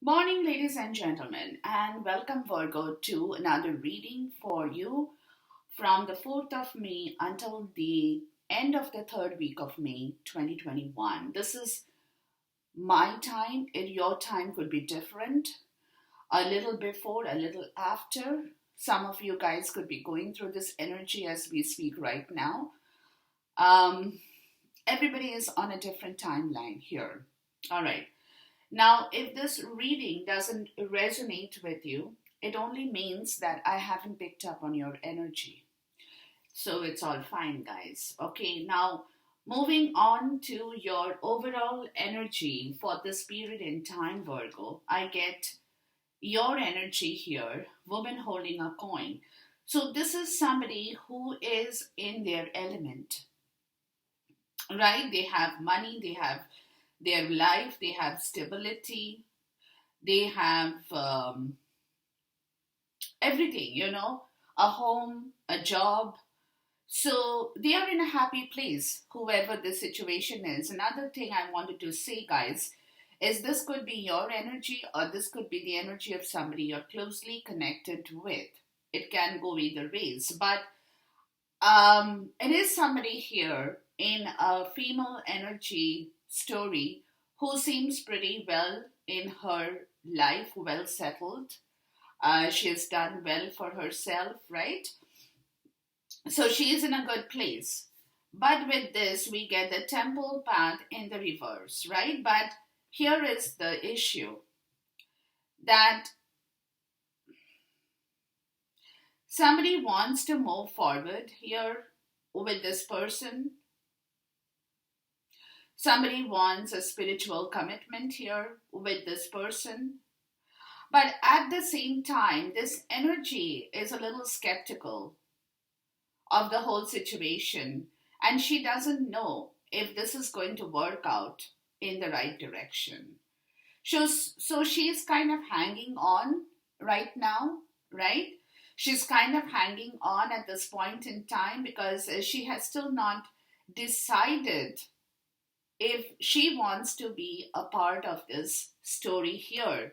Morning, ladies and gentlemen, and welcome, Virgo, to another reading for you from the 4th of May until the end of the third week of May 2021. This is my time, and your time could be different. A little before, a little after. Some of you guys could be going through this energy as we speak right now. Um, Everybody is on a different timeline here. All right. Now, if this reading doesn't resonate with you, it only means that I haven't picked up on your energy. So it's all fine, guys. Okay, now moving on to your overall energy for this period in time, Virgo, I get your energy here, woman holding a coin. So this is somebody who is in their element, right? They have money, they have their life, they have stability, they have everything, a home, a job. So they are in a happy place, whoever the situation is. Another thing I wanted to say, guys, is this could be your energy or this could be the energy of somebody you're closely connected with. It can go either ways. But it is somebody here in a female energy story who seems pretty well in her life, well settled. She has done well for herself, right? So she is in a good place. But with this, we get the temple path in the reverse, right? But here is the issue that somebody wants to move forward here with this person. Somebody wants a spiritual commitment here with this person. But at the same time, this energy is a little skeptical of the whole situation. And she doesn't know if this is going to work out in the right direction. So she's kind of hanging on right now, right? She's kind of hanging on at this point in time because she has still not decided if she wants to be a part of this story here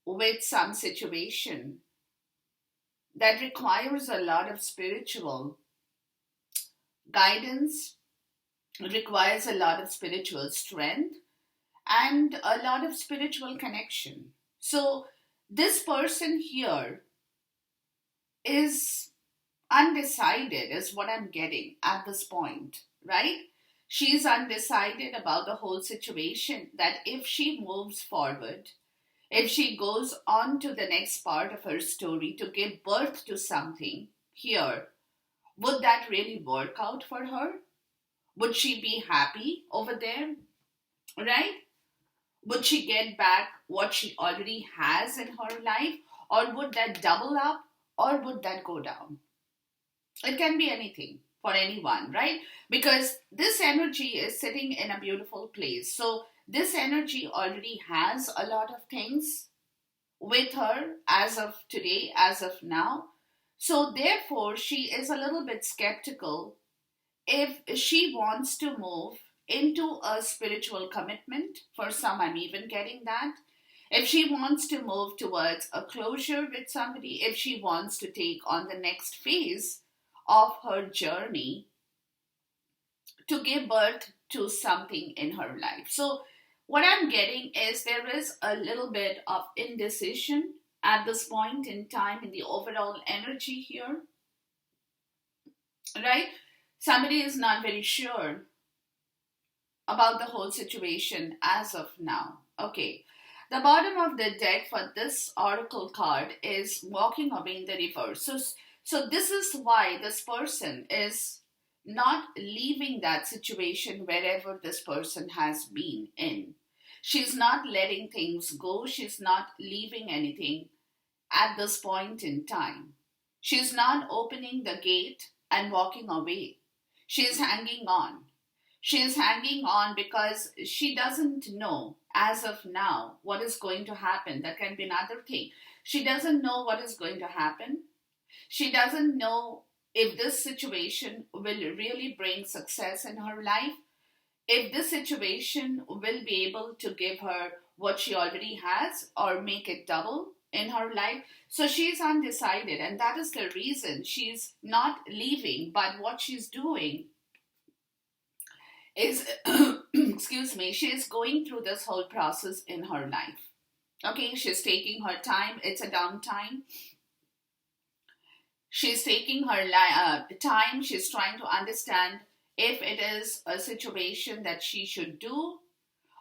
with some situation that requires a lot of spiritual guidance, requires a lot of spiritual strength, and a lot of spiritual connection. So, this person here is undecided, is what I'm getting at this point, right? She's undecided about the whole situation, that if she moves forward, if she goes on to the next part of her story to give birth to something here, would that really work out for her? Would she be happy over there? Right? Would she get back what she already has in her life? Or would that double up? Or would that go down? It can be anything for anyone, right? Because this energy is sitting in a beautiful place. So this energy already has a lot of things with her as of today, as of now. So therefore, she is a little bit skeptical if she wants to move into a spiritual commitment. For some, I'm even getting that. If she wants to move towards a closure with somebody, if she wants to take on the next phase of her journey to give birth to something in her life. So, what I'm getting is there is a little bit of indecision at this point in time in the overall energy here, right? Somebody is not very sure about the whole situation as of now. Okay. The bottom of the deck for this oracle card is walking away in the reverse. So this is why this person is not leaving that situation wherever this person has been in. She's not letting things go. She's not leaving anything at this point in time. She's not opening the gate and walking away. She's hanging on. She's hanging on because she doesn't know as of now what is going to happen. That can be another thing. She doesn't know what is going to happen. She doesn't know if this situation will really bring success in her life, if this situation will be able to give her what she already has or make it double in her life. So she's undecided, and that is the reason she's not leaving. But what she's doing is, excuse me, she's going through this whole process in her life. Okay, she's taking her time. It's a downtime. She's taking her time. She's trying to understand if it is a situation that she should do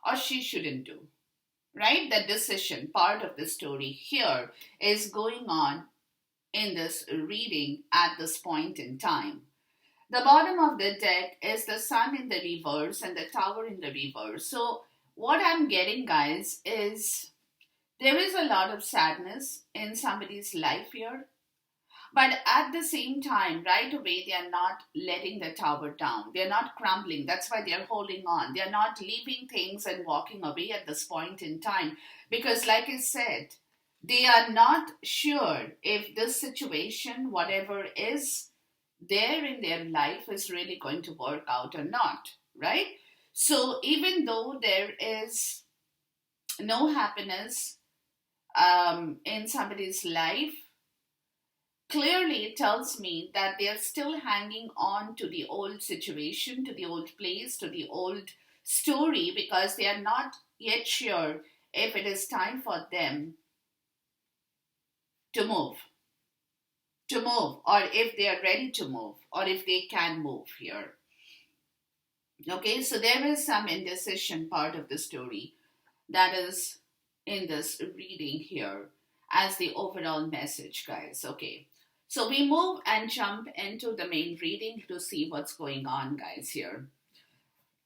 or she shouldn't do. Right? The decision part of the story here is going on in this reading at this point in time. The bottom of the deck is the sun in the reverse and the tower in the reverse. So what I'm getting, guys, is there is a lot of sadness in somebody's life here. But at the same time, right away, they are not letting the tower down. They're not crumbling. That's why they're holding on. They're not leaving things and walking away at this point in time. Because like I said, they are not sure if this situation, whatever is there in their life, is really going to work out or not, right? So even though there is no happiness in somebody's life, clearly it tells me that they're still hanging on to the old situation, to the old place, to the old story, because they are not yet sure if it is time for them to move, or if they are ready to move, or if they can move here. Okay, so there is some indecision part of the story that is in this reading here as the overall message, guys. Okay, so we move and jump into the main reading to see what's going on, guys, here.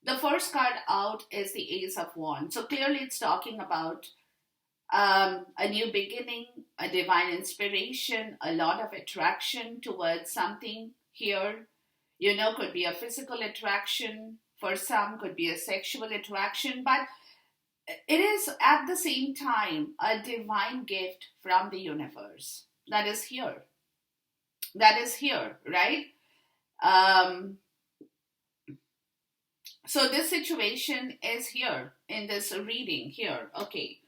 The first card out is the Ace of Wands. So clearly it's talking about a new beginning, a divine inspiration, a lot of attraction towards something here. You know, could be a physical attraction, for some could be a sexual attraction, but it is at the same time a divine gift from the universe that is here. That is here, right? So this situation is here in this reading here. Okay.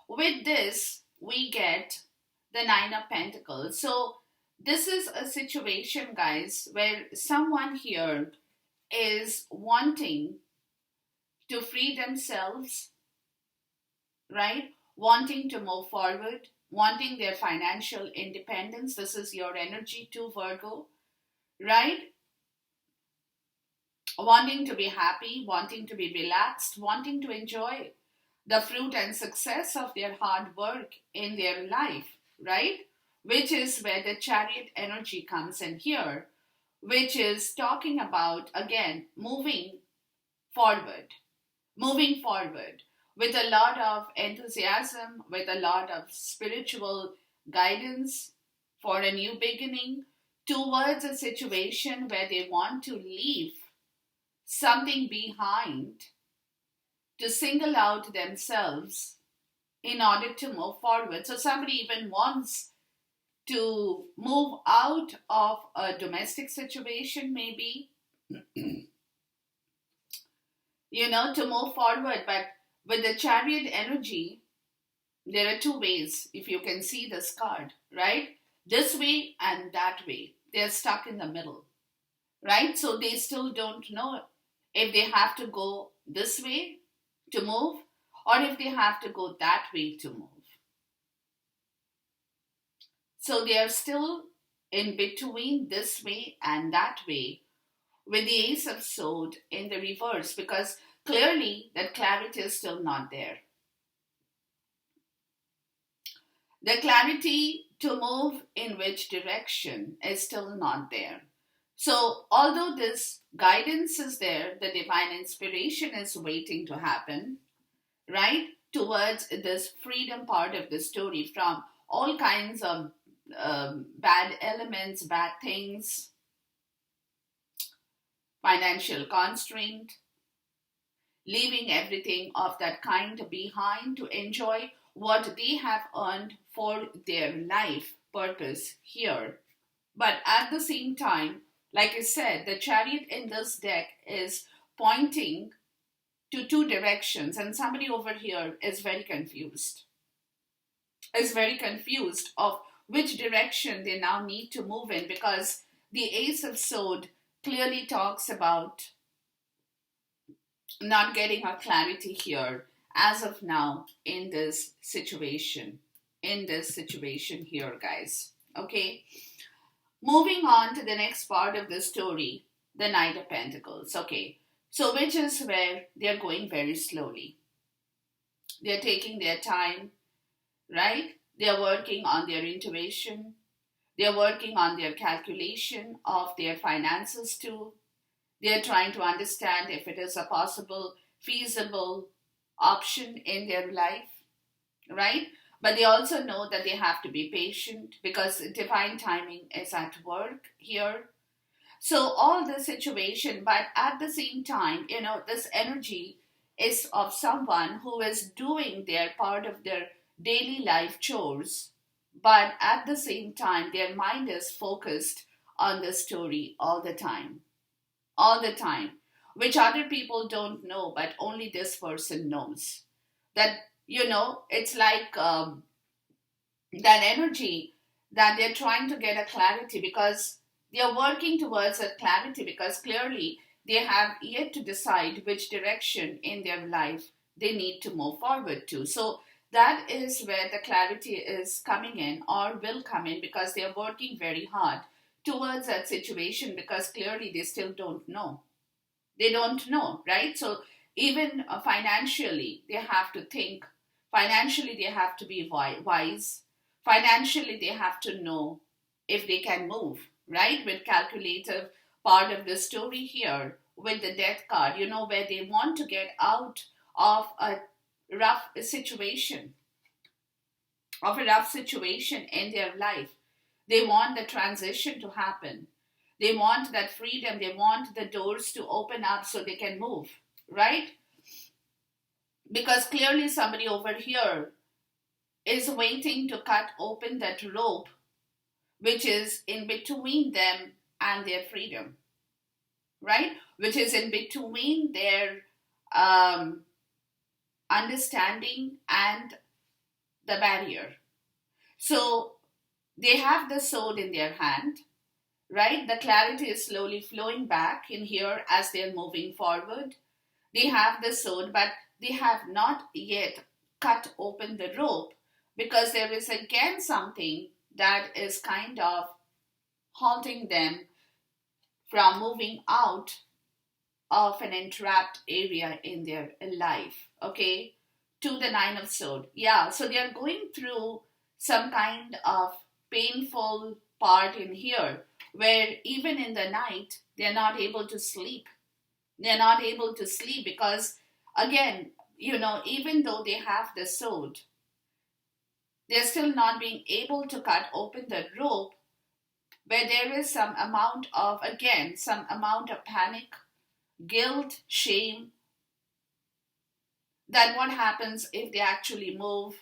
With this, we get the Nine of Pentacles. So this is a situation, guys, where someone here is wanting to free themselves, right? Wanting to move forward, wanting their financial independence. This is your energy too, Virgo, right? Wanting to be happy, wanting to be relaxed, wanting to enjoy the fruit and success of their hard work in their life, right? Which is where the Chariot energy comes in here, which is talking about, again, moving forward with a lot of enthusiasm, with a lot of spiritual guidance for a new beginning towards a situation where they want to leave something behind, to single out themselves in order to move forward. So somebody even wants to move out of a domestic situation, maybe, you know, to move forward. But with the Chariot energy, there are two ways, if you can see this card, right? This way and that way. They're stuck in the middle, right? So they still don't know if they have to go this way to move, or if they have to go that way to move. So they are still in between this way and that way, with the Ace of Swords in the reverse, because clearly that clarity is still not there. The clarity to move in which direction is still not there. So although this guidance is there, the divine inspiration is waiting to happen, right? Towards this freedom part of the story from all kinds of bad elements, bad things, financial constraint, leaving everything of that kind behind to enjoy what they have earned for their life purpose here. But at the same time, like I said, the Chariot in this deck is pointing to two directions, and somebody over here is very confused. Is very confused of which direction they now need to move in, because the Ace of Swords clearly talks about not getting a clarity here as of now in this situation. In this situation here, guys. Okay. Moving on to the next part of the story, the Knight of Pentacles. Okay. So, which is where they're going very slowly. They're taking their time, right? They're working on their intuition. They're working on their calculation of their finances too. They're trying to understand if it is a possible, feasible option in their life, right? But they also know that they have to be patient because divine timing is at work here. So all the situation, but at the same time, this energy is of someone who is doing their part of their daily life chores, but at the same time, their mind is focused on the story all the time, which other people don't know, but only this person knows. That, it's like that energy that they're trying to get a clarity because they're working towards a clarity because clearly they have yet to decide which direction in their life they need to move forward to. So that is where the clarity is coming in or will come in because they're working very hard towards that situation because clearly they still don't know. They don't know, right? So even financially, they have to think. Financially, they have to be wise. Financially, they have to know if they can move, right? With calculative part of the story here, with the death card, where they want to get out of a rough situation, in their life. They want the transition to happen. They want that freedom. They want the doors to open up so they can move, right? Because clearly somebody over here is waiting to cut open that rope which is in between them and their freedom, right? Which is in between their understanding and the barrier. So they have the sword in their hand, right? The clarity is slowly flowing back in here as they're moving forward. They have the sword, but they have not yet cut open the rope because there is again something that is kind of halting them from moving out of an entrapped area in their life, okay? To the Nine of Swords. Yeah, so they are going through some kind of painful part in here where even in the night they're not able to sleep. They're not able to sleep because, again, even though they have the sword, they're still not being able to cut open the rope where there is some amount of, again, some amount of panic, guilt, shame, that what happens if they actually move?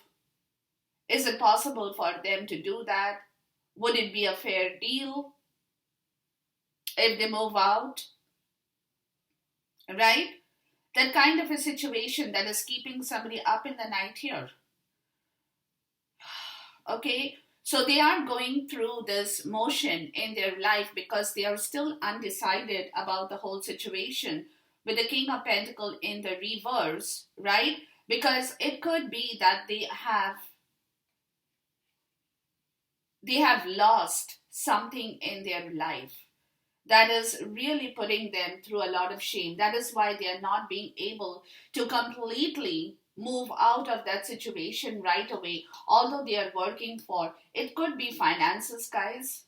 Is it possible for them to do that? Would it be a fair deal if they move out? Right? That kind of a situation that is keeping somebody up in the night here. Okay? So they are going through this motion in their life because they are still undecided about the whole situation with the King of Pentacles in the reverse, right? Because it could be that they have lost something in their life that is really putting them through a lot of shame. That is why they are not being able to completely move out of that situation right away, although they are working for. It could be finances, guys,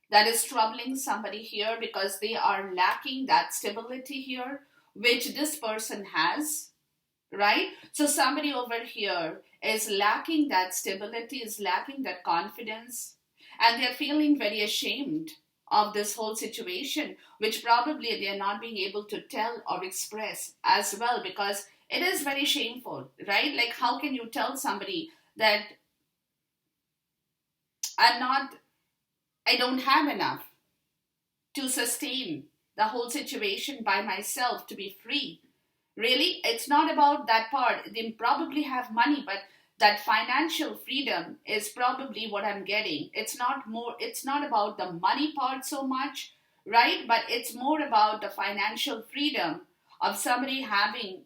that is troubling somebody here because they are lacking that stability here, which this person has, right? So somebody over here is lacking that stability, is lacking that confidence, and they're feeling very ashamed of this whole situation, which probably they are not being able to tell or express as well because it is very shameful, right? Like, how can you tell somebody that I don't have enough to sustain the whole situation by myself to be free? Really, it's not about that part. They probably have money, but that financial freedom is probably what I'm getting. It's not about the money part so much, right? But it's more about the financial freedom of somebody having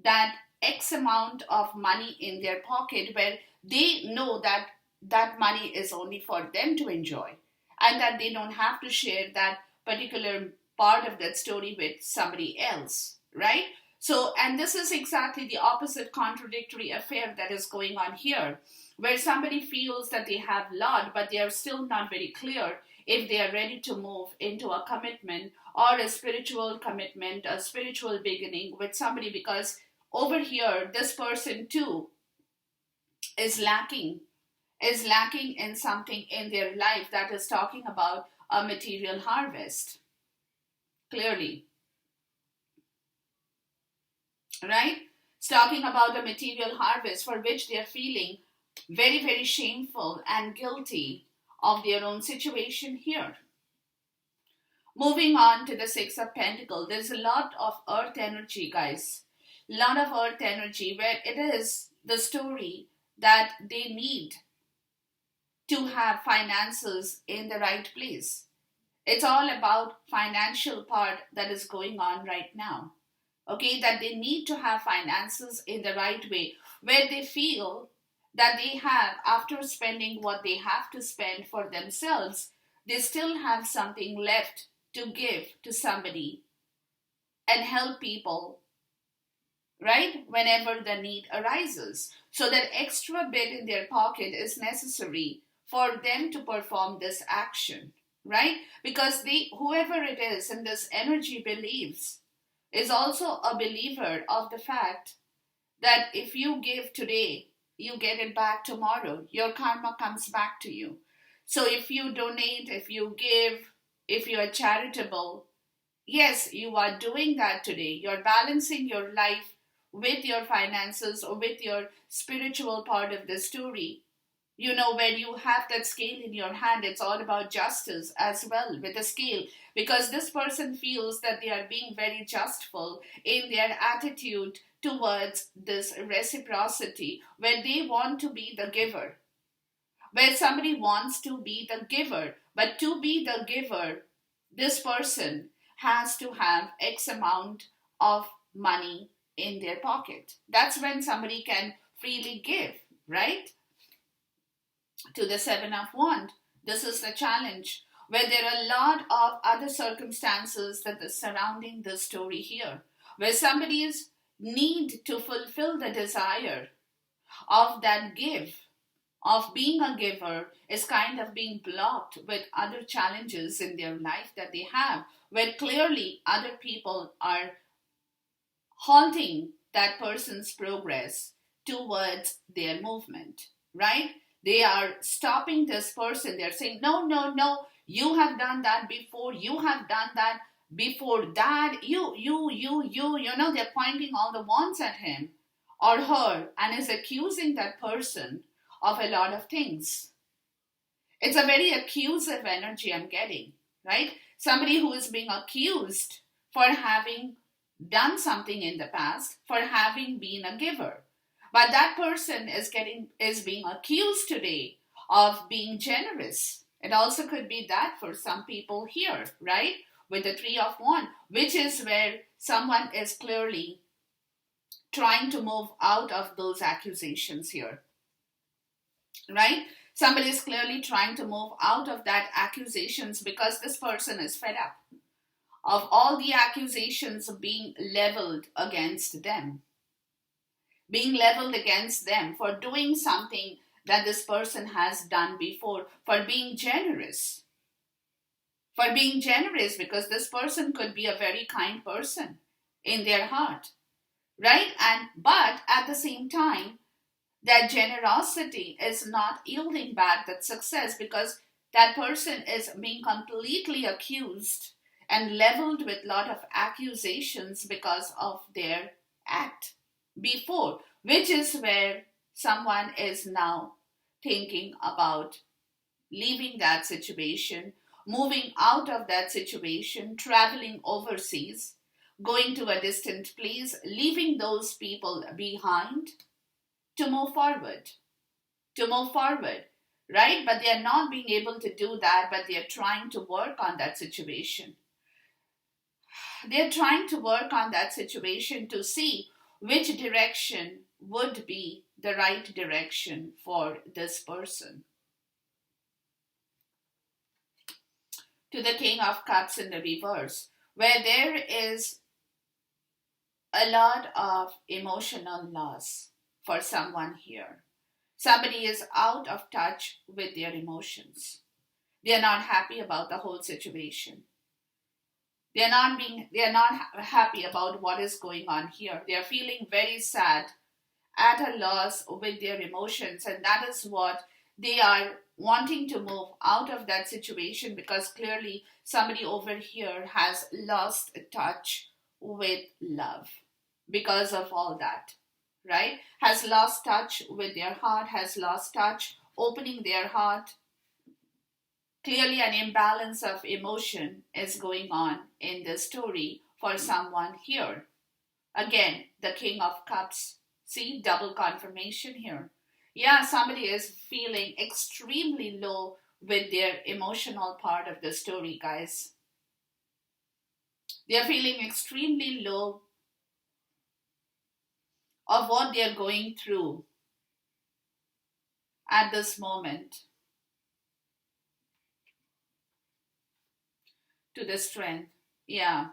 that X amount of money in their pocket where they know that that money is only for them to enjoy and that they don't have to share that particular part of that story with somebody else, right? So, and this is exactly the opposite contradictory affair that is going on here, where somebody feels that they have a lot, but they are still not very clear if they are ready to move into a commitment or a spiritual commitment, a spiritual beginning with somebody, because over here, this person too is lacking, is lacking in something in their life that is talking about a material harvest, clearly, right? It's talking about a material harvest for which they're feeling very, very shameful and guilty of their own situation here. Moving on to the Six of Pentacles, there's a lot of earth energy, guys. Lot of earth energy where it is the story that they need to have finances in the right place. It's all about financial part that is going on right now. Okay, that they need to have finances in the right way, where they feel that they have, after spending what they have to spend for themselves, they still have something left to give to somebody and help people, right? Whenever the need arises. So that extra bit in their pocket is necessary for them to perform this action, right? Because they, whoever it is in this energy believes, is also a believer of the fact that if you give today, you get it back tomorrow. Your karma comes back to you. So if you donate, if you give, if you are charitable, yes, you are doing that today. You're balancing your life with your finances or with your spiritual part of the story. You know, when you have that scale in your hand, it's all about justice as well with the scale, because this person feels that they are being very justful in their attitude towards this reciprocity, where they want to be the giver, where somebody wants to be the giver. But to be the giver, this person has to have X amount of money in their pocket. That's when somebody can freely give, right? To the Seven of Wands, this is the challenge, where there are a lot of other circumstances that are surrounding the story here, where somebody's need to fulfill the desire of that give, of being a giver, is kind of being blocked with other challenges in their life that they have, where clearly other people are halting that person's progress towards their movement, right? They are stopping this person. They're saying, no, no, no, you have done that before. You have done that before that. You know, they're pointing all the wands at him or her and is accusing that person of a lot of things. It's a very accusive energy I'm getting, right? Somebody who is being accused for having done something in the past, for having been a giver. But that person is being accused today of being generous. It also could be that for some people here, right? With the Three of Wands, which is where someone is clearly trying to move out of those accusations here, right? Somebody is clearly trying to move out of that accusations because this person is fed up of all the accusations being leveled against them, for doing something that this person has done before, for being generous. For being generous, because this person could be a very kind person in their heart, right? But at the same time, that generosity is not yielding back that success, because that person is being completely accused and leveled with a lot of accusations because of their act before, which is where someone is now thinking about leaving that situation, moving out of that situation, traveling overseas, going to a distant place, leaving those people behind to move forward, right? But they are not being able to do that, but they are trying to work on that situation. They're trying to work on that situation to see which direction would be the right direction for this person. To the King of Cups in the reverse, where there is a lot of emotional loss for someone here. Somebody is out of touch with their emotions. They are not happy about the whole situation. They are not happy about what is going on here. They are feeling very sad, at a loss with their emotions, and that is what they are wanting to move out of that situation, because clearly somebody over here has lost touch with love because of all that, right? Has lost touch with their heart, has lost touch opening their heart. Clearly, an imbalance of emotion is going on in this story for someone here. Again, the King of Cups. See, double confirmation here. Yeah, somebody is feeling extremely low with their emotional part of the story, guys. They're feeling extremely low of what they're going through at this moment. To the strength. Yeah.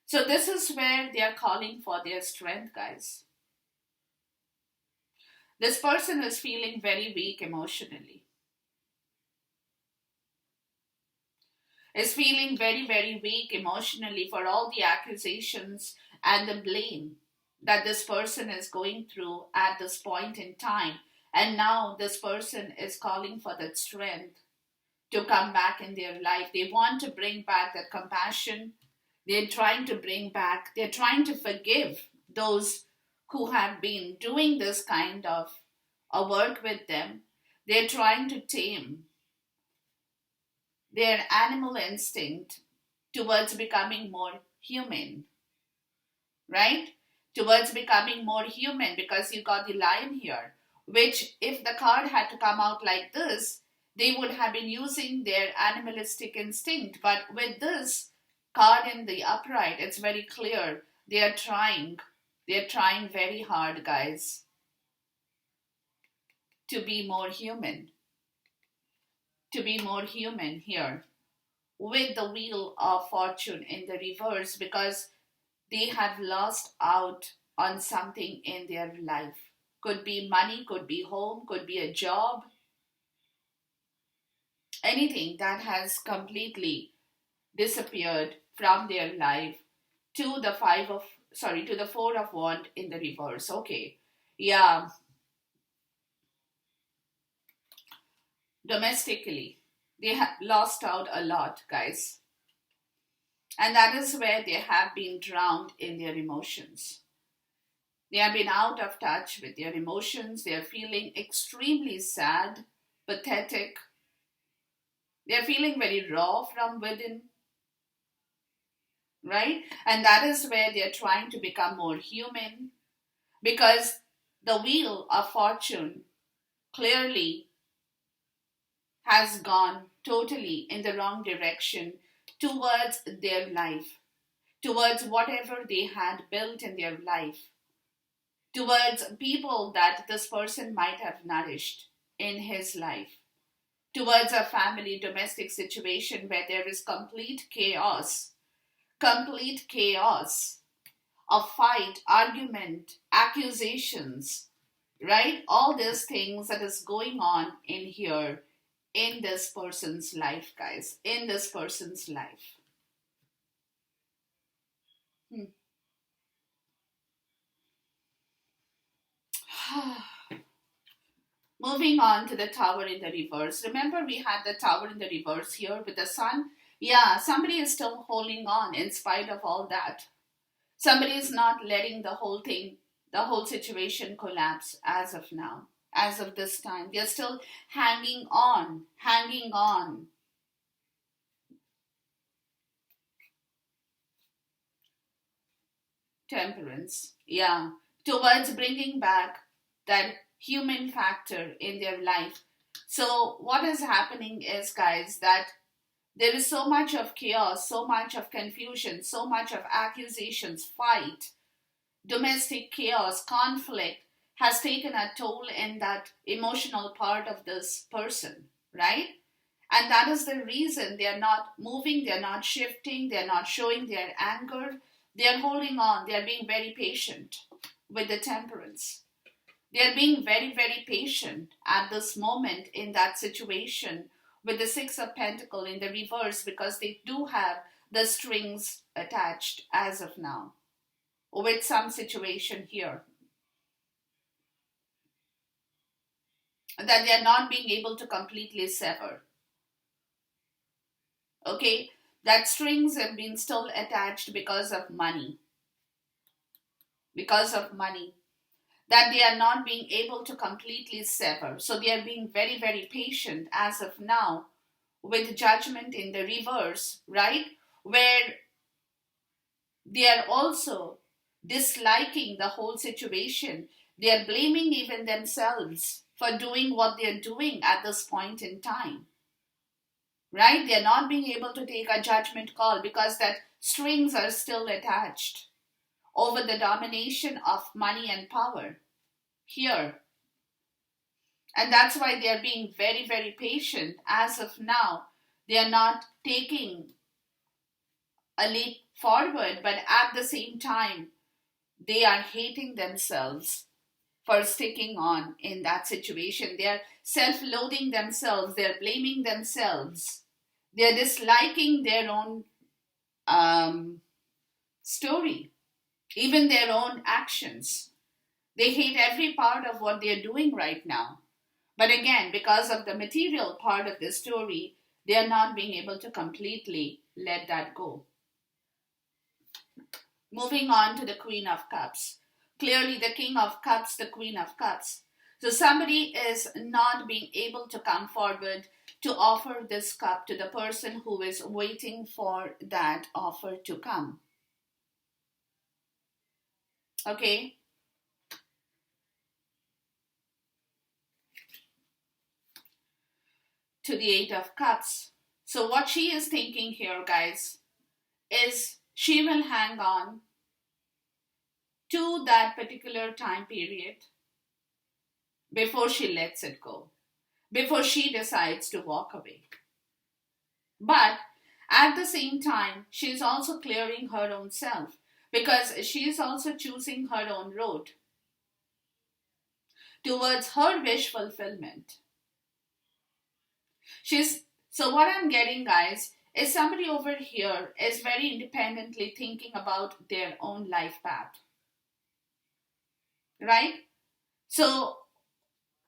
So this is where they are calling for their strength, guys. This person is feeling very weak emotionally. Is feeling very, very weak emotionally for all the accusations and the blame that this person is going through at this point in time. And now this person is calling for that strength to come back in their life. They want to bring back that compassion. They're trying to forgive those who have been doing this kind of a work with them. They're trying to tame their animal instinct towards becoming more human, right? Towards becoming more human, because you got the lion here, which if the card had to come out like this, they would have been using their animalistic instinct. But with this card in the upright, it's very clear they're trying very hard, guys, to be more human, here with the wheel of fortune in the reverse, because they have lost out on something in their life. Could be money, could be home, could be a job, anything that has completely disappeared from their life. To the four of wand in the reverse. Okay. Yeah, domestically, they have lost out a lot, guys. And that is where they have been drowned in their emotions. They have been out of touch with their emotions. They are feeling extremely sad, pathetic. They are feeling very raw from within, right? And that is where they are trying to become more human, because the wheel of fortune clearly has gone totally in the wrong direction towards their life, towards whatever they had built in their life, towards people that this person might have nourished in his life, towards a family domestic situation where there is complete chaos of fight, argument, accusations, right? All these things that is going on in here, in this person's life, guys, in this person's life. Moving on to the tower in the reverse. Remember, we had the tower in the reverse here with the sun. Yeah, somebody is still holding on in spite of all that. Somebody is not letting the whole situation collapse as of now, as of this time. They're still hanging on, hanging on. Temperance. Yeah. Towards bringing back that human factor in their life. So what is happening is, guys, that there is so much of chaos, so much of confusion, so much of accusations, fight, domestic chaos, conflict has taken a toll in that emotional part of this person, right? And that is the reason they are not moving, they are not shifting, they are not showing their anger, they are holding on, they are being very patient with the temperance. They are being very, very patient at this moment in that situation with the Six of Pentacles in the reverse, because they do have the strings attached as of now with some situation here that they are not being able to completely sever. Okay, that strings have been still attached because of money, that they are not being able to completely sever. So they are being very, very patient as of now with judgment in the reverse, right? Where they are also disliking the whole situation. They are blaming even themselves for doing what they are doing at this point in time, right? They are not being able to take a judgment call because that strings are still attached over the domination of money and power here. And that's why they are being very, very patient as of now. They are not taking a leap forward, but at the same time, they are hating themselves for sticking on in that situation. They are self loathing themselves, they are blaming themselves, they are disliking their own story, even their own actions. They hate every part of what they are doing right now. But again, because of the material part of the story, they are not being able to completely let that go. Moving on to the Queen of Cups. Clearly, the King of Cups, the Queen of Cups. So somebody is not being able to come forward to offer this cup to the person who is waiting for that offer to come. Okay? To the Eight of Cups. So what she is thinking here, guys, is she will hang on to that particular time period before she lets it go, before she decides to walk away. But at the same time, she is also clearing her own self because she is also choosing her own road towards her wish fulfillment. So what I'm getting, guys, is somebody over here is very independently thinking about their own life path. Right? So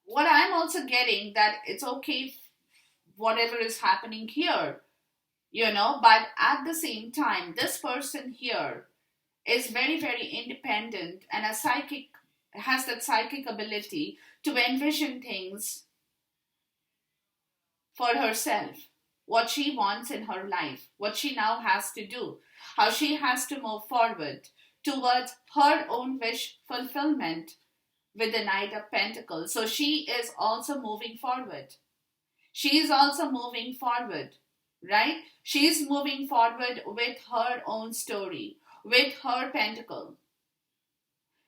what I'm also getting, that it's okay whatever is happening here, but at the same time, this person here is very, very independent and has that psychic ability to envision things for herself, what she wants in her life, what she now has to do, how she has to move forward towards her own wish fulfillment with the Knight of Pentacles. So she is also moving forward. She is also moving forward, right? She is moving forward with her own story, with her pentacle,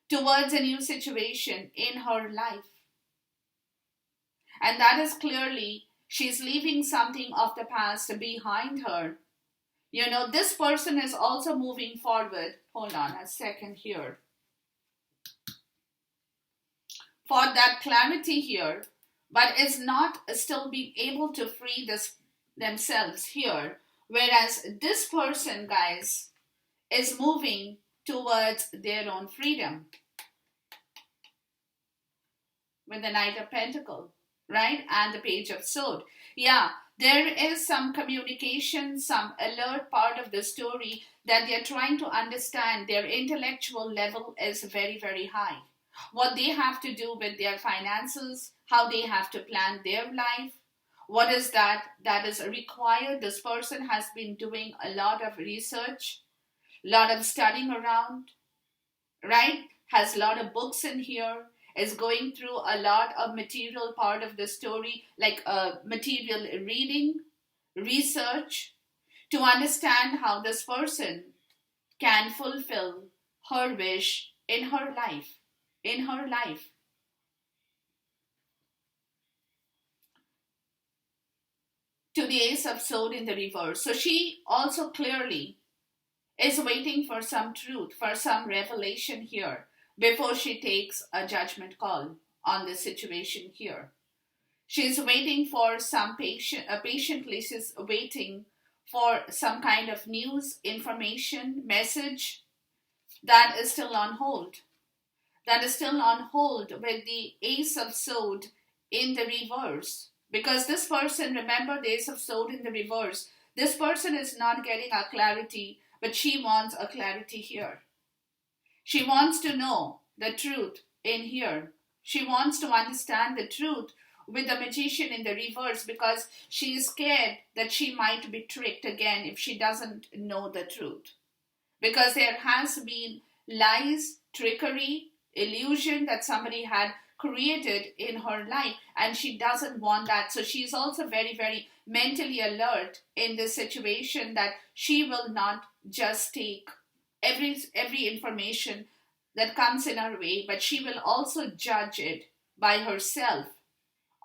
towards a new situation in her life. And that is clearly, she's leaving something of the past behind her. This person is also moving forward. Hold on a second here. For that clarity here, but is not still being able to free themselves here. Whereas this person, guys, is moving towards their own freedom with the Knight of Pentacles, right? And the Page of Swords. Yeah, there is some communication, some alert part of the story that they're trying to understand. Their intellectual level is very, very high. What they have to do with their finances, how they have to plan their life, what is that is required. This person has been doing a lot of research, a lot of studying around, right? Has a lot of books in here, is going through a lot of material part of the story, like material reading, research, to understand how this person can fulfill her wish in her life. In her life. To the Ace of Swords in the reverse. So she also clearly is waiting for some truth, for some revelation here before she takes a judgment call on this situation here. She's waiting for some patiently she's waiting for some kind of news, information, message that is still on hold. That is still on hold with the Ace of Swords in the reverse. Because this person, remember the Ace of Swords in the reverse, this person is not getting a clarity, but she wants a clarity here. She wants to know the truth in here. She wants to understand the truth with the Magician in the reverse, because she is scared that she might be tricked again if she doesn't know the truth. Because there has been lies, trickery, illusion that somebody had created in her life, and she doesn't want that. So she's also very, very mentally alert in this situation, that she will not just take every information that comes in her way, but she will also judge it by herself,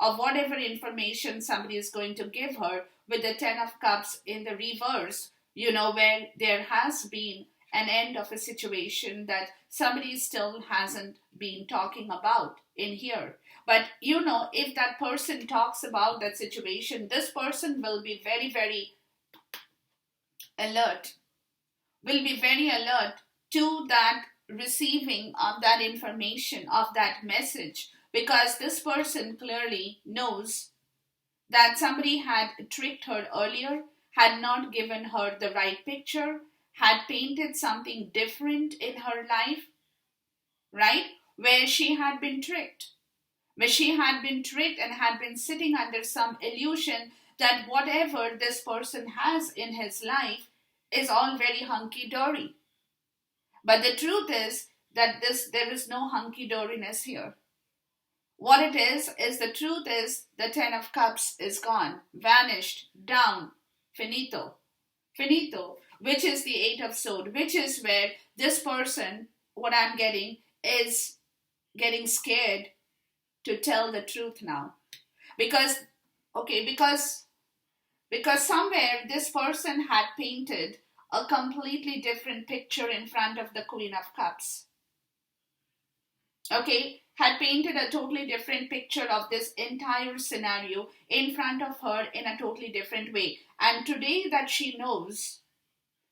of whatever information somebody is going to give her, with the Ten of Cups in the reverse, where there has been an end of a situation that somebody still hasn't been talking about in here. But if that person talks about that situation, this person will be very, very alert, to that receiving of that information, of that message, because this person clearly knows that somebody had tricked her earlier, had not given her the right picture, had painted something different in her life, right? Where she had been tricked. Where she had been tricked and had been sitting under some illusion that whatever this person has in his life is all very hunky-dory. But the truth is that there is no hunky-doriness here. What it is the truth is the Ten of Cups is gone, vanished, down, finito, which is the Eight of Swords, which is where this person, what I'm getting, is getting scared to tell the truth now. Because somewhere this person had painted a completely different picture in front of the Queen of Cups. Okay, had painted a totally different picture of this entire scenario in front of her in a totally different way. And today that she knows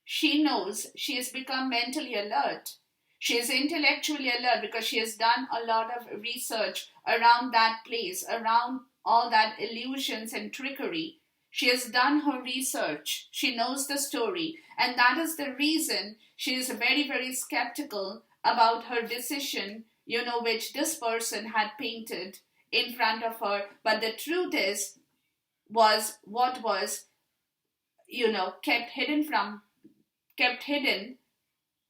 she has become mentally alert. She is intellectually alert because she has done a lot of research around that place, around all that illusions and trickery. She has done her research. She knows the story. And that is the reason she is very, very skeptical about her decision, which this person had painted in front of her. But the truth was what was, kept hidden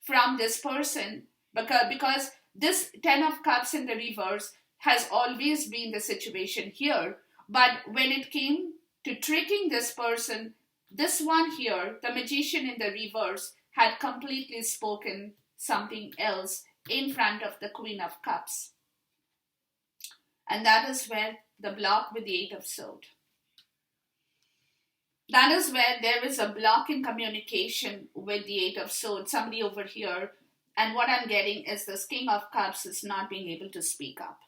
from this person, because this Ten of Cups in the reverse has always been the situation here. But when it came to tricking this person, this one here, the Magician in the reverse, had completely spoken something else in front of the Queen of Cups. And that is where the block with the Eight of Swords. That is where there is a block in communication with the Eight of Swords. Somebody over here, and what I'm getting is this King of Cups is not being able to speak up.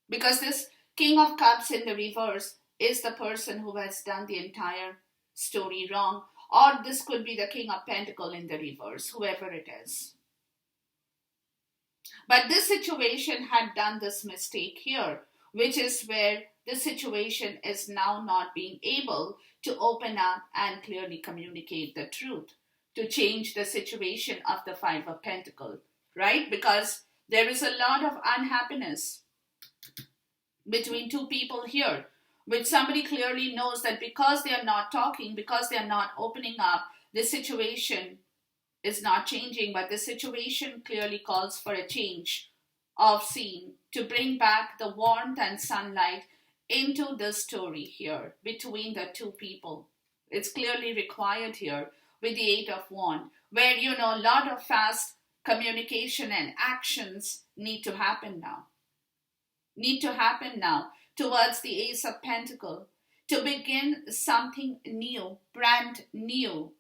Because this King of Cups in the reverse is the person who has done the entire story wrong. Or this could be the King of Pentacles in the reverse, whoever it is. But this situation had done this mistake here, which is where the situation is now not being able to open up and clearly communicate the truth, to change the situation of the Five of Pentacles, right? Because there is a lot of unhappiness between two people here, which somebody clearly knows that because they are not talking, because they are not opening up, the situation is not changing, but the situation clearly calls for a change of scene to bring back the warmth and sunlight into the story here between the two people. It's clearly required here with the Eight of Wands, where a lot of fast communication and actions need to happen now. Towards the Ace of Pentacles to begin something new, brand new,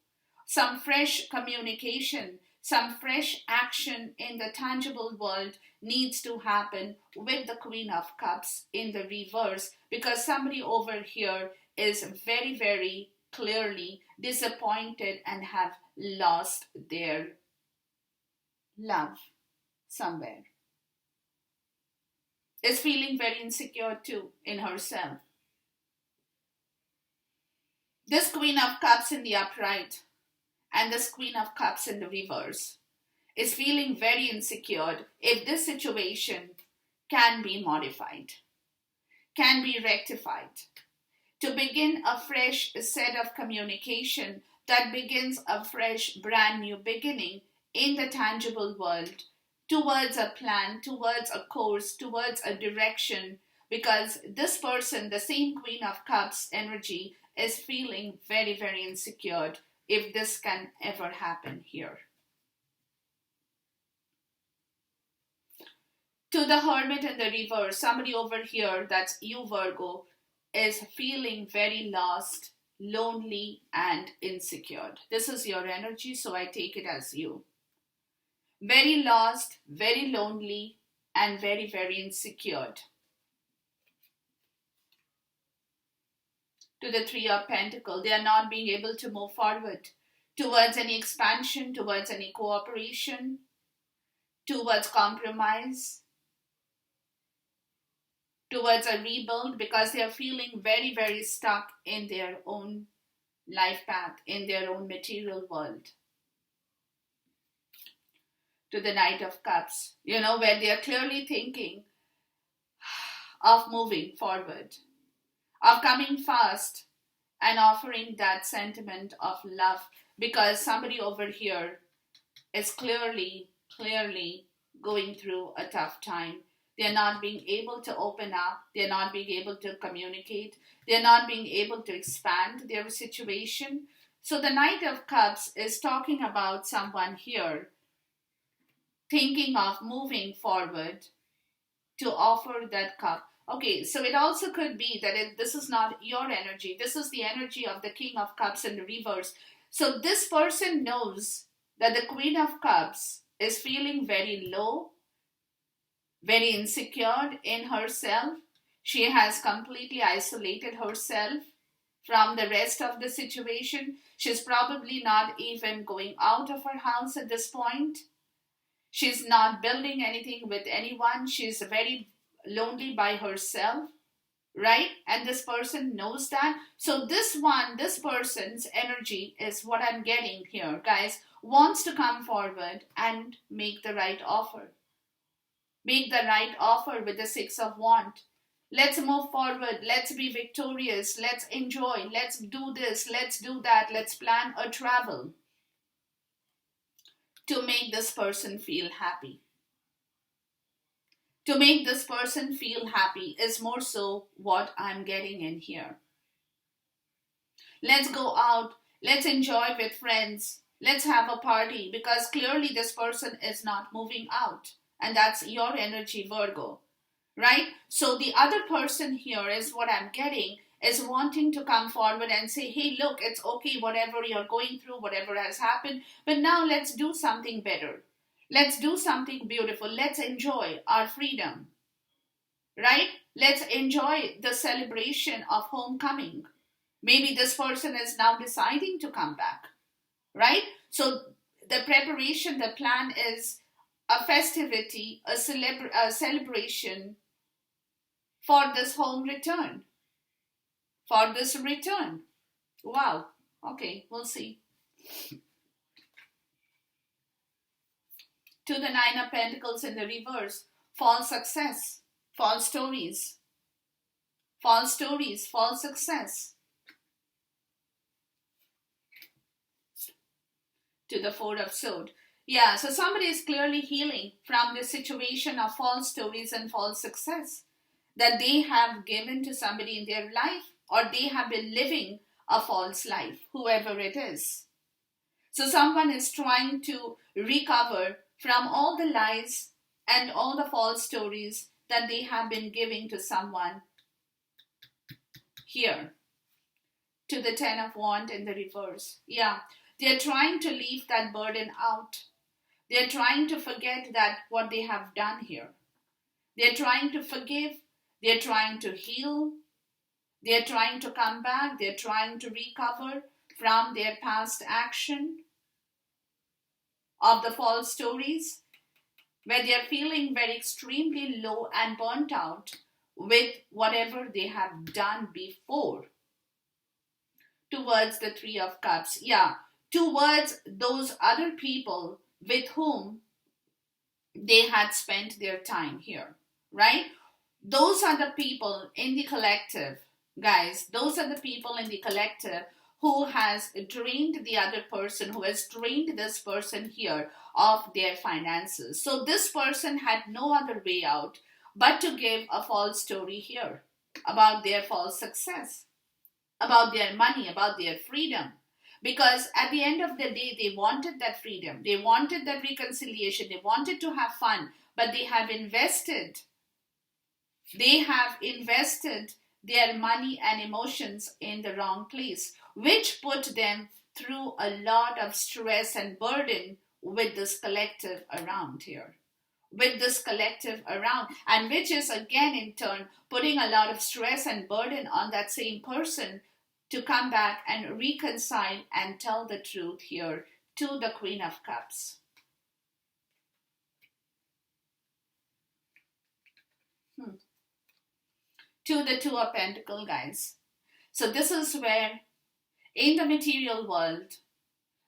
some fresh communication, some fresh action in the tangible world needs to happen with the Queen of Cups in the reverse, because somebody over here is very, very clearly disappointed and have lost their love somewhere. Is feeling very insecure too in herself. This Queen of Cups in the upright and this Queen of Cups in the reverse is feeling very insecure if this situation can be modified, can be rectified, to begin a fresh set of communication that begins a fresh, brand new beginning in the tangible world, towards a plan, towards a course, towards a direction, because this person, the same Queen of Cups energy, is feeling very, very insecure if this can ever happen here. To the Hermit in the reverse, somebody over here, that's you Virgo, is feeling very lost, lonely and insecure. This is your energy, so I take it as you. Very lost, very lonely, and very, very insecure. To the Three of Pentacles, they are not being able to move forward towards any expansion, towards any cooperation, towards compromise, towards a rebuild, because they are feeling very, very stuck in their own life path, in their own material world. To the Knight of Cups, where they are clearly thinking of moving forward, of coming fast and offering that sentiment of love, because somebody over here is clearly going through a tough time. They're not being able to open up. They're not being able to communicate. They're not being able to expand their situation. So the Knight of Cups is talking about someone here thinking of moving forward to offer that cup. Okay, so it also could be that this is not your energy. This is the energy of the King of Cups in the reverse. So this person knows that the Queen of Cups is feeling very low, very insecure in herself. She has completely isolated herself from the rest of the situation. She's probably not even going out of her house at this point. She's not building anything with anyone. She's very lonely by herself, right? And this person knows that. So this person's energy is what I'm getting here, guys, wants to come forward and make the right offer. Make the right offer with the Six of Wands. Let's move forward. Let's be victorious. Let's enjoy. Let's do this. Let's do that. Let's plan a travel to make this person feel happy. To make this person feel happy is more so what I'm getting in here. Let's go out. Let's enjoy with friends. Let's have a party, because clearly this person is not moving out. And that's your energy, Virgo, right? So the other person here is what I'm getting is wanting to come forward and say, hey, look, it's okay, whatever you're going through, whatever has happened, but now let's do something better. Let's do something beautiful. Let's enjoy our freedom, right? Let's enjoy the celebration of homecoming. Maybe this person is now deciding to come back, right? So the preparation, the plan is a festivity, a celebration for this home return. For this return. Wow. Okay, we'll see. To the Nine of Pentacles in the reverse. False success. False stories. False stories. False success. to the Four of Swords. Yeah, so somebody is clearly healing from the situation of false stories and false success that they have given to somebody in their life, or they have been living a false life, whoever it is. So someone is trying to recover from all the lies and all the false stories that they have been giving to someone here. To the Ten of Wands in the reverse. Yeah, they're trying to leave that burden out. They're trying to forget that what they have done here. They're trying to forgive. They're trying to heal. They're trying to come back. They're trying to recover from their past action of the false stories, where they're feeling very extremely low and burnt out with whatever they have done before. Towards the Three of Cups. Yeah, towards those other people with whom they had spent their time here, right? Those are the people in the collective, guys. Those are the people in the collective who has drained the other person, who has drained this person here of their finances. So this person had no other way out but to give a false story here about their false success, about their money, about their freedom. Because at the end of the day, they wanted that freedom. They wanted that reconciliation. They wanted to have fun. But they have invested. They have invested their money and emotions in the wrong place, which put them through a lot of stress and burden with this collective around here. With this collective around, and which is again in turn putting a lot of stress and burden on that same person to come back and reconcile and tell the truth here to the Queen of Cups. To the Two of Pentacles, guys. So this is where in the material world,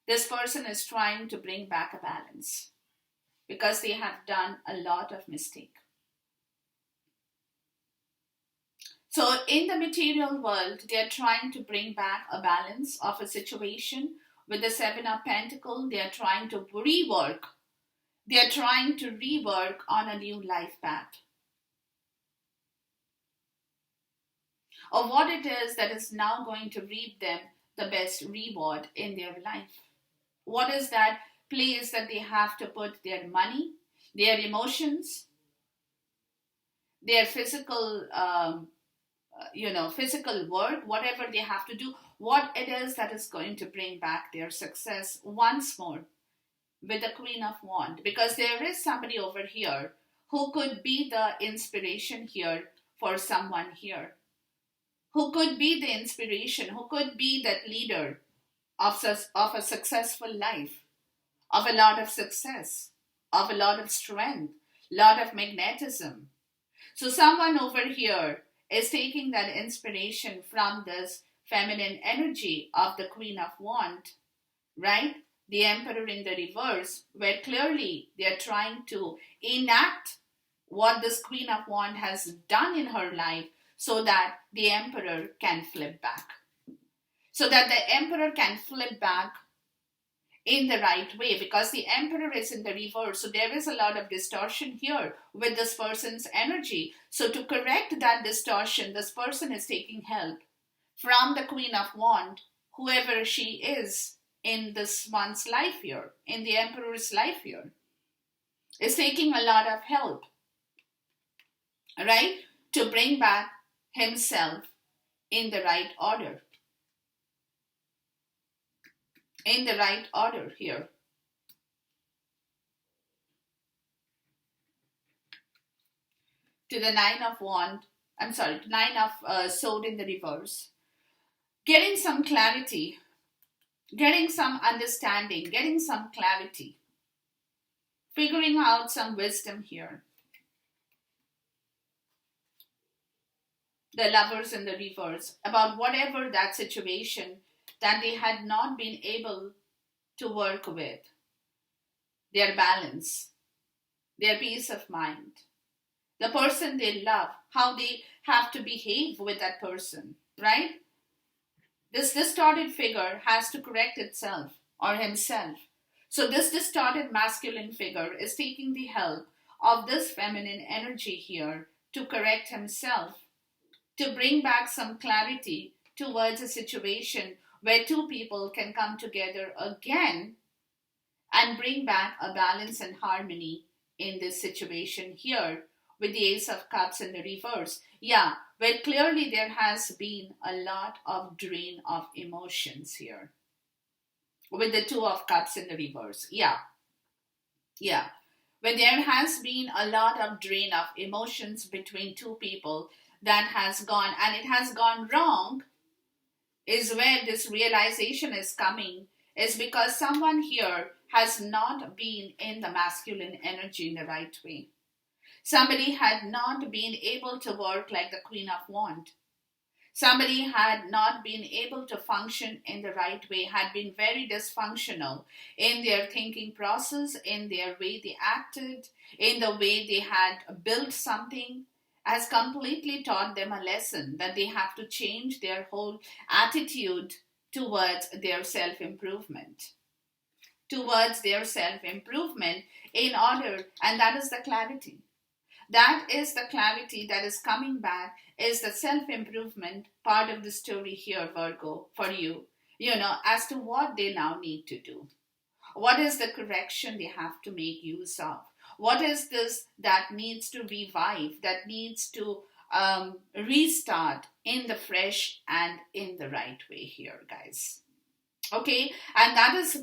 this person is trying to bring back a balance, because they have done a lot of mistake. So in the material world, they are trying to bring back a balance of a situation. With the Seven of Pentacles, they are trying to rework. They are trying to rework on a new life path, of what it is that is now going to reap them the best reward in their life. What is that place that they have to put their money, their emotions, their physical, physical work, whatever they have to do, what it is that is going to bring back their success once more with the Queen of Wands. Because there is somebody over here who could be the inspiration here for someone here, who could be the inspiration, who could be that leader of a successful life, of a lot of success, of a lot of strength, lot of magnetism. So someone over here is taking that inspiration from this feminine energy of the Queen of Wands, right? The Emperor in the reverse, where clearly they're trying to enact what this Queen of Wands has done in her life, so that the Emperor can flip back. So that the Emperor can flip back in the right way, because the Emperor is in the reverse. So there is a lot of distortion here with this person's energy. So to correct that distortion, this person is taking help from the Queen of Wands, whoever she is in this one's life here, in the Emperor's life here, is taking a lot of help, right? To bring back himself in the right order. In the right order here. To the Nine of Sword in the reverse. Getting some clarity, getting some understanding, getting some clarity, figuring out some wisdom here. The Lovers in the reverse, about whatever that situation that they had not been able to work with, their balance, their peace of mind, the person they love, how they have to behave with that person, right? This distorted figure has to correct itself or himself So this distorted masculine figure is taking the help of this feminine energy here to correct himself, to bring back some clarity towards a situation where two people can come together again and bring back a balance and harmony in this situation here with the Ace of Cups in the reverse. Yeah, where clearly there has been a lot of drain of emotions here with the Two of Cups in the reverse. Yeah, yeah. Where there has been a lot of drain of emotions between two people that has gone, and it has gone wrong, is where this realization is coming, is because someone here has not been in the masculine energy in the right way. Somebody had not been able to work like the Queen of Wands. Somebody had not been able to function in the right way, had been very dysfunctional in their thinking process, in their way they acted, in the way they had built something, has completely taught them a lesson that they have to change their whole attitude towards their self improvement. Towards their self improvement in order, and that is the clarity. That is the clarity that is coming back, is the self-improvement part of the story here, Virgo, for you, as to what they now need to do. What is the correction they have to make use of? What is this that needs to revive, that needs to restart in the fresh and in the right way here, guys? Okay, and that is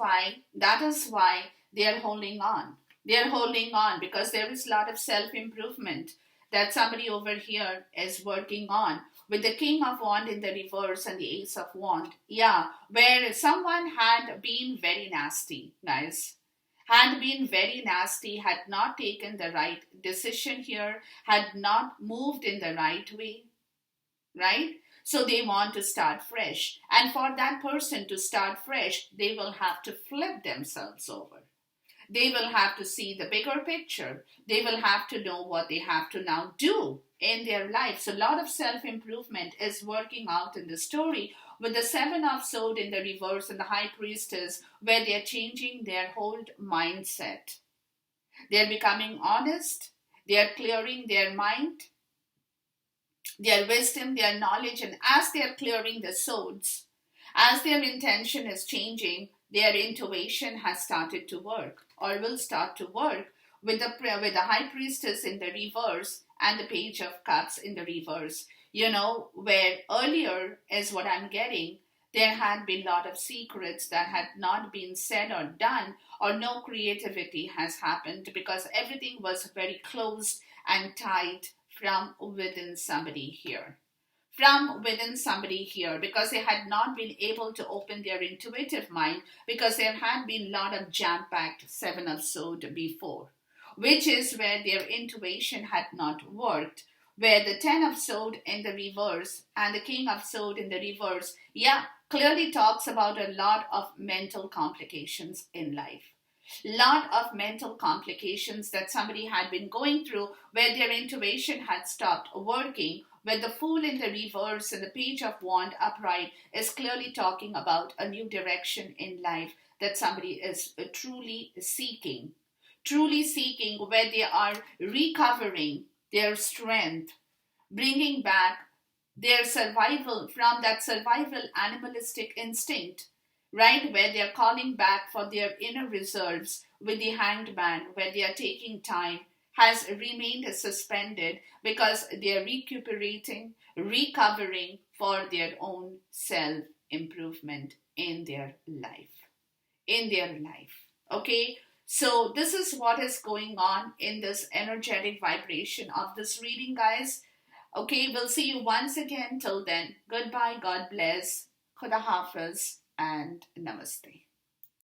why they are holding on. They are holding on because there is a lot of self-improvement that somebody over here is working on with the King of Wands in the reverse and the Ace of Wands. Yeah, where someone had been very nasty, guys. Had been very nasty, had not taken the right decision here, had not moved in the right way, right? So they want to start fresh. And for that person to start fresh, they will have to flip themselves over. They will have to see the bigger picture. They will have to know what they have to now do in their life. So a lot of self-improvement is working out in the story with the Seven of Swords in the reverse and the High Priestess, where they're changing their whole mindset. They're becoming honest. They're clearing their mind, their wisdom, their knowledge, and as they're clearing the swords, as their intention is changing, their intuition has started to work or will start to work with the High Priestess in the reverse and the Page of Cups in the reverse. Where earlier is what I'm getting, there had been a lot of secrets that had not been said or done, or no creativity has happened because everything was very closed and tight from within somebody here. From within somebody here, because they had not been able to open their intuitive mind, because there had been a lot of jam-packed Seven of Swords before, which is where their intuition had not worked, where the Ten of Swords in the reverse and the King of Swords in the reverse, clearly talks about a lot of mental complications in life. Lot of mental complications that somebody had been going through, where their intuition had stopped working, where the Fool in the reverse and the Page of Wands upright is clearly talking about a new direction in life that somebody is truly seeking, where they are recovering their strength, bringing back their survival from that survival animalistic instinct, right? Where they are calling back for their inner reserves with the Hanged Man, where they are taking time, has remained suspended because they are recuperating, recovering for their own self improvement in their life. Okay, so this is what is going on in this energetic vibration of this reading, guys. Okay, we'll see you once again. Till then, goodbye, God bless, Khuda Hafiz, and Namaste.